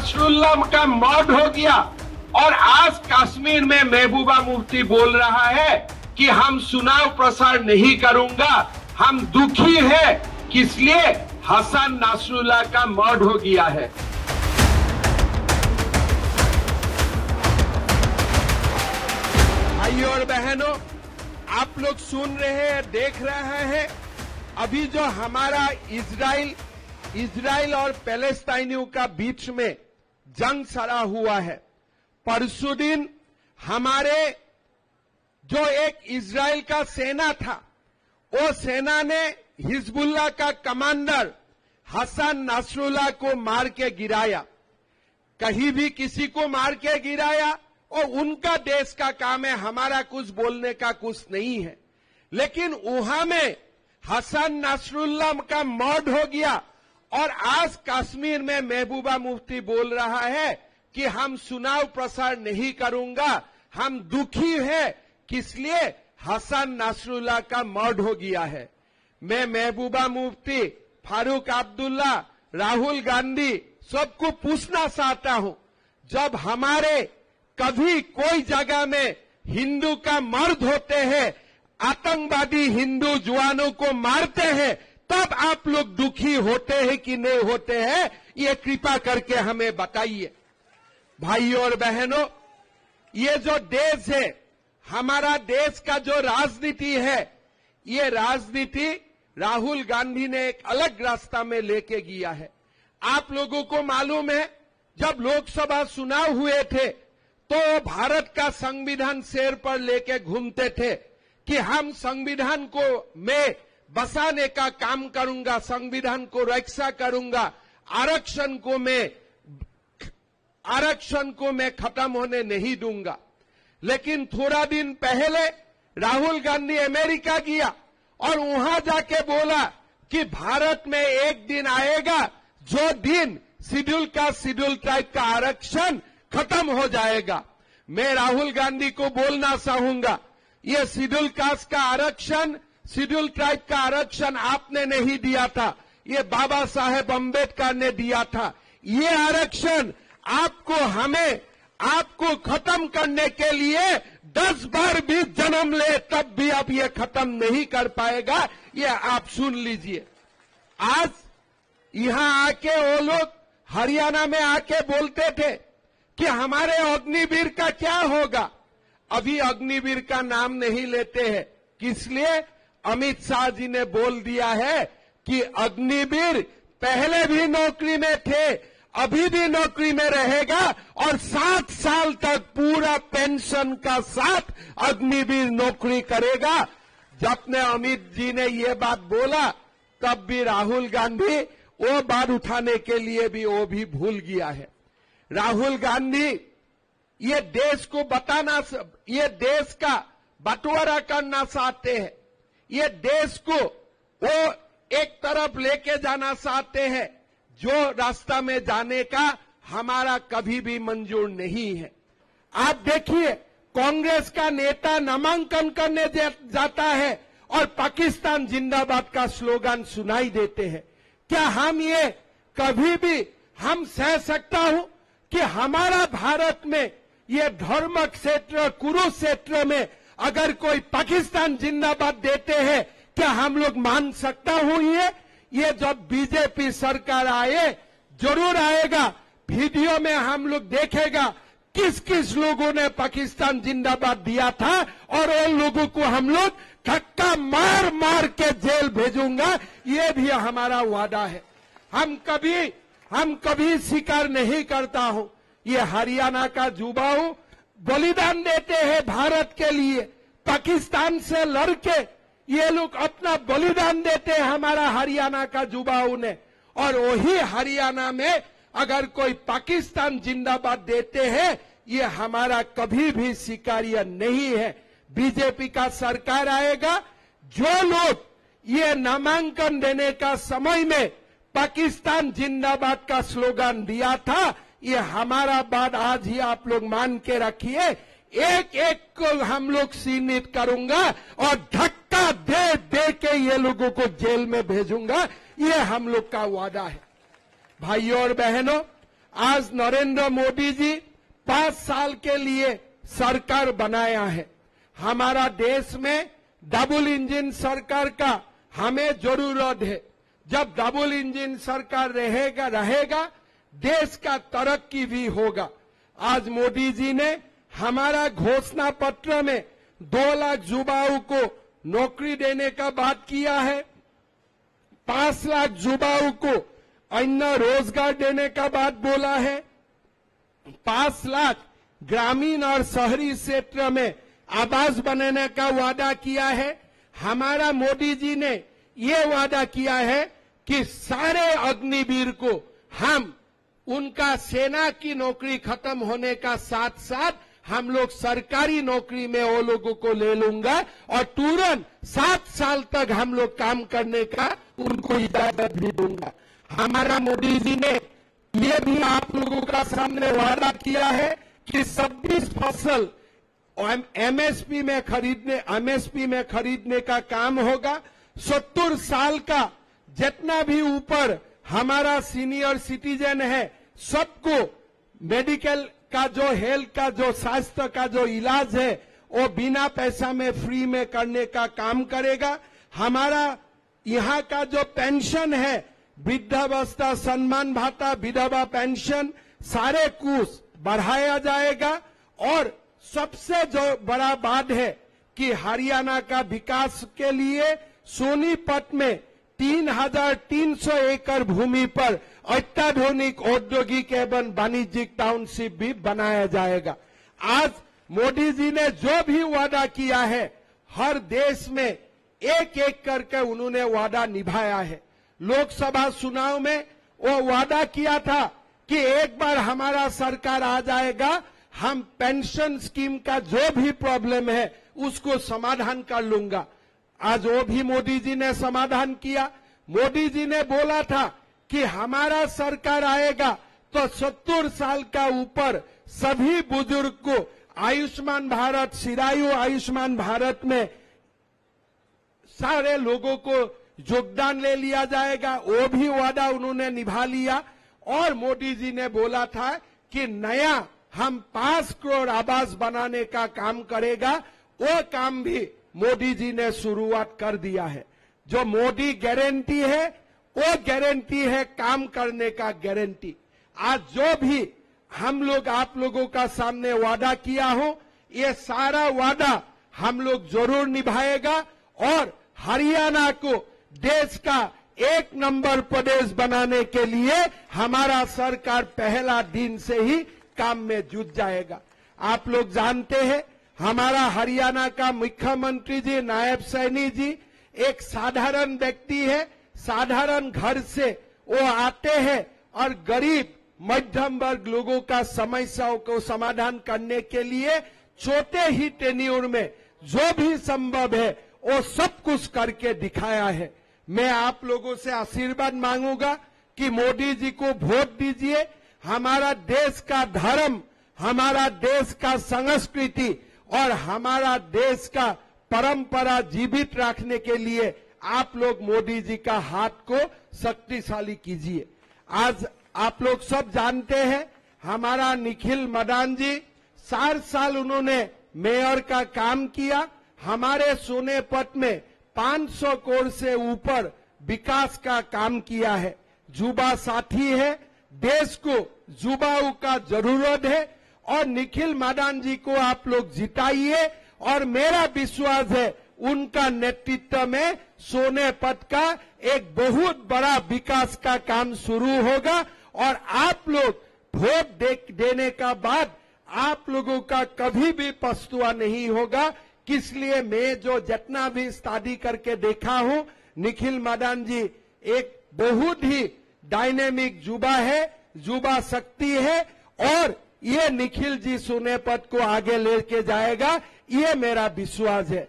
नासरुल्लाह का मर्डर हो गया और आज कश्मीर में महबूबा मुफ्ती बोल रहा है कि हम चुनाव प्रसार नहीं करूंगा, हम दुखी है किस लिए हसन नासरुल्लाह का मर्डर हो गया है। भाइयों और बहनों, आप लोग सुन रहे हैं, देख रहे हैं, अभी जो हमारा इजराइल और पैलेस्टाइनियों का बीच में जंग सड़ा हुआ है। परसों दिन हमारे जो एक इजराइल का सेना था, वो सेना ने हिजबुल्लाह का कमांडर हसन नासरुल्लाह को मार के गिराया। कहीं भी किसी को मार के गिराया और उनका देश का काम है, हमारा कुछ बोलने का कुछ नहीं है। लेकिन वहां में हसन नासरुल्लाह का मर्डर हो गया और आज कश्मीर में महबूबा मुफ्ती बोल रहा है कि हम चुनाव प्रसार नहीं करूंगा, हम दुखी है किस लिए हसन नासरुल्लाह का मर्डर हो गया है। मैं महबूबा मुफ्ती, फारूक अब्दुल्ला, राहुल गांधी सबको पूछना चाहता हूं, जब हमारे कभी कोई जगह में हिंदू का मर्द होते हैं, आतंकवादी हिंदू जवानों को मारते हैं, तब आप लोग दुखी होते हैं कि नहीं होते हैं, ये कृपा करके हमें बताइए। भाइयों और बहनों, ये जो देश है, हमारा देश का जो राजनीति है, ये राजनीति राहुल गांधी ने एक अलग रास्ता में लेके गया है। आप लोगों को मालूम है, जब लोकसभा चुनाव हुए थे तो भारत का संविधान सिर पर लेके घूमते थे कि हम संविधान को मैं बसाने का काम करूंगा, संविधान को रक्षा करूंगा, आरक्षण को मैं खत्म होने नहीं दूंगा। लेकिन थोड़ा दिन पहले राहुल गांधी अमेरिका गया और वहां जाके बोला कि भारत में एक दिन आएगा जो दिन शेड्यूल ट्राइब का आरक्षण खत्म हो जाएगा। मैं राहुल गांधी को बोलना चाहूंगा, ये शेड्यूल कास्ट का आरक्षण, शेड्यूल ट्राइब का आरक्षण आपने नहीं दिया था, ये बाबा साहेब अम्बेडकर ने दिया था। ये आरक्षण आपको खत्म करने के लिए 10 बार भी जन्म ले तब भी आप ये खत्म नहीं कर पाएगा, ये आप सुन लीजिए। आज यहां आके वो लोग हरियाणा में आके बोलते थे कि हमारे अग्निवीर का क्या होगा। अभी अग्निवीर का नाम नहीं लेते हैं, किस लिए? अमित शाह जी ने बोल दिया है कि अग्निवीर पहले भी नौकरी में थे, अभी भी नौकरी में रहेगा और 7 साल तक पूरा पेंशन का साथ अग्निवीर नौकरी करेगा। जब ने अमित जी ने ये बात बोला, तब भी राहुल गांधी वो बात उठाने के लिए भी वो भी भूल गया है। राहुल गांधी ये देश को ये देश का बंटवारा करना चाहते हैं, ये देश को वो एक तरफ लेके जाना चाहते हैं, जो रास्ता में जाने का हमारा कभी भी मंजूर नहीं है। आप देखिए, कांग्रेस का नेता नामांकन करने जाता है और पाकिस्तान जिंदाबाद का स्लोगन सुनाई देते हैं। क्या हम ये कभी भी हम सह सकता हूं कि हमारा भारत में ये धर्म क्षेत्र कुरुक्षेत्र में अगर कोई पाकिस्तान जिंदाबाद देते हैं, क्या हम लोग मान सकता हूं? ये जब बीजेपी सरकार आए, जरूर आएगा, वीडियो में हम लोग देखेगा किस किस लोगों ने पाकिस्तान जिंदाबाद दिया था और उन लोगों को हम लोग धक्का मार मार के जेल भेजूंगा, ये भी हमारा वादा है। हम कभी स्वीकार नहीं करता हूं। ये हरियाणा का युवाओं बलिदान देते हैं भारत के लिए, पाकिस्तान से लड़के ये लोग अपना बलिदान देते हैं हमारा हरियाणा का युवाओं ने। और वही हरियाणा में अगर कोई पाकिस्तान जिंदाबाद देते हैं, ये हमारा कभी भी स्वीकार्य नहीं है। बीजेपी का सरकार आएगा, जो लोग ये नामांकन देने का समय में पाकिस्तान जिंदाबाद का स्लोगन दिया था, ये हमारा बात आज ही आप लोग मान के रखिए। एक एक को हम लोग सीमित करूंगा और धक्का दे दे के ये लोगों को जेल में भेजूंगा, ये हम लोग का वादा है। भाइयों और बहनों, आज नरेंद्र मोदी जी 5 साल के लिए सरकार बनाया है। हमारा देश में डबल इंजन सरकार का हमें जरूरत है। जब डबल इंजन सरकार रहेगा देश का तरक्की भी होगा। आज मोदी जी ने हमारा घोषणा पत्र में 2 लाख युवाओं को नौकरी देने का बात किया है, 5 लाख युवाओं को अन्य रोजगार देने का बात बोला है, 5 लाख ग्रामीण और शहरी क्षेत्र में आवास बनाने का वादा किया है। हमारा मोदी जी ने ये वादा किया है कि सारे अग्निवीर को हम उनका सेना की नौकरी खत्म होने का साथ साथ हम लोग सरकारी नौकरी में वो लोगों को ले लूंगा और तुरंत 7 साल तक हम लोग काम करने का उनको इजाजत भी दूंगा। हमारा मोदी जी ने ये भी आप लोगों का सामने वादा किया है कि 26 फसल एमएसपी में खरीदने का काम होगा। 70 साल का जितना भी ऊपर हमारा सीनियर सिटीजन है सबको मेडिकल का जो हेल्थ का जो स्वास्थ्य का जो इलाज है वो बिना पैसा में फ्री में करने का काम करेगा। हमारा यहाँ का जो पेंशन है वृद्धावस्था सम्मान भाता विधवा पेंशन सारे कुछ बढ़ाया जाएगा। और सबसे जो बड़ा बात है कि हरियाणा का विकास के लिए सोनीपत में 3,300 एकड़ भूमि पर अत्याधुनिक औद्योगिक एवं वाणिज्यिक टाउनशिप भी बनाया जाएगा। आज मोदी जी ने जो भी वादा किया है हर देश में एक एक करके उन्होंने वादा निभाया है। लोकसभा चुनाव में वो वादा किया था कि एक बार हमारा सरकार आ जाएगा हम पेंशन स्कीम का जो भी प्रॉब्लम है उसको समाधान कर लूंगा। आज वो भी मोदी जी ने समाधान किया। मोदी जी ने बोला था कि हमारा सरकार आएगा तो 70 साल का ऊपर सभी बुजुर्ग को आयुष्मान भारत चिरायु आयुष्मान भारत में सारे लोगों को योगदान ले लिया जाएगा। वो भी वादा उन्होंने निभा लिया। और मोदी जी ने बोला था कि नया हम 5 करोड़ आवास बनाने का काम करेगा। वो काम भी मोदी जी ने शुरुआत कर दिया है। जो मोदी गारंटी है वो गारंटी है काम करने का गारंटी। आज जो भी हम लोग आप लोगों का सामने वादा किया हो ये सारा वादा हम लोग जरूर निभाएगा और हरियाणा को देश का 1 नंबर प्रदेश बनाने के लिए हमारा सरकार पहला दिन से ही काम में जुट जाएगा। आप लोग जानते हैं हमारा हरियाणा का मुख्यमंत्री जी नायब सैनी जी एक साधारण व्यक्ति है। साधारण घर से वो आते हैं और गरीब मध्यम वर्ग लोगों का समस्याओं को समाधान करने के लिए छोटे ही टेन्योर में जो भी संभव है वो सब कुछ करके दिखाया है। मैं आप लोगों से आशीर्वाद मांगूंगा कि मोदी जी को वोट दीजिए। हमारा देश का धर्म हमारा देश का संस्कृति और हमारा देश का परंपरा जीवित रखने के लिए आप लोग मोदी जी का हाथ को शक्तिशाली कीजिए। आज आप लोग सब जानते हैं हमारा निखिल मदान जी 4 साल उन्होंने मेयर का काम किया। हमारे सोनेपत में 500 करोड़ से ऊपर विकास का काम किया है। युवा साथी है, देश को युवाओं का जरूरत है और निखिल मदान जी को आप लोग जिताइए। और मेरा विश्वास है उनका नेतृत्व में सोनेपत का एक बहुत बड़ा विकास का काम शुरू होगा और आप लोग वोट देने का बाद आप लोगों का कभी भी पछतावा नहीं होगा। इसलिए मैं जो जितना भी स्टडी करके देखा हूं निखिल मदान जी एक बहुत ही डायनेमिक युवा है, युवा शक्ति है और ये निखिल जी सोनेपत को आगे लेके जाएगा, ये मेरा विश्वास है।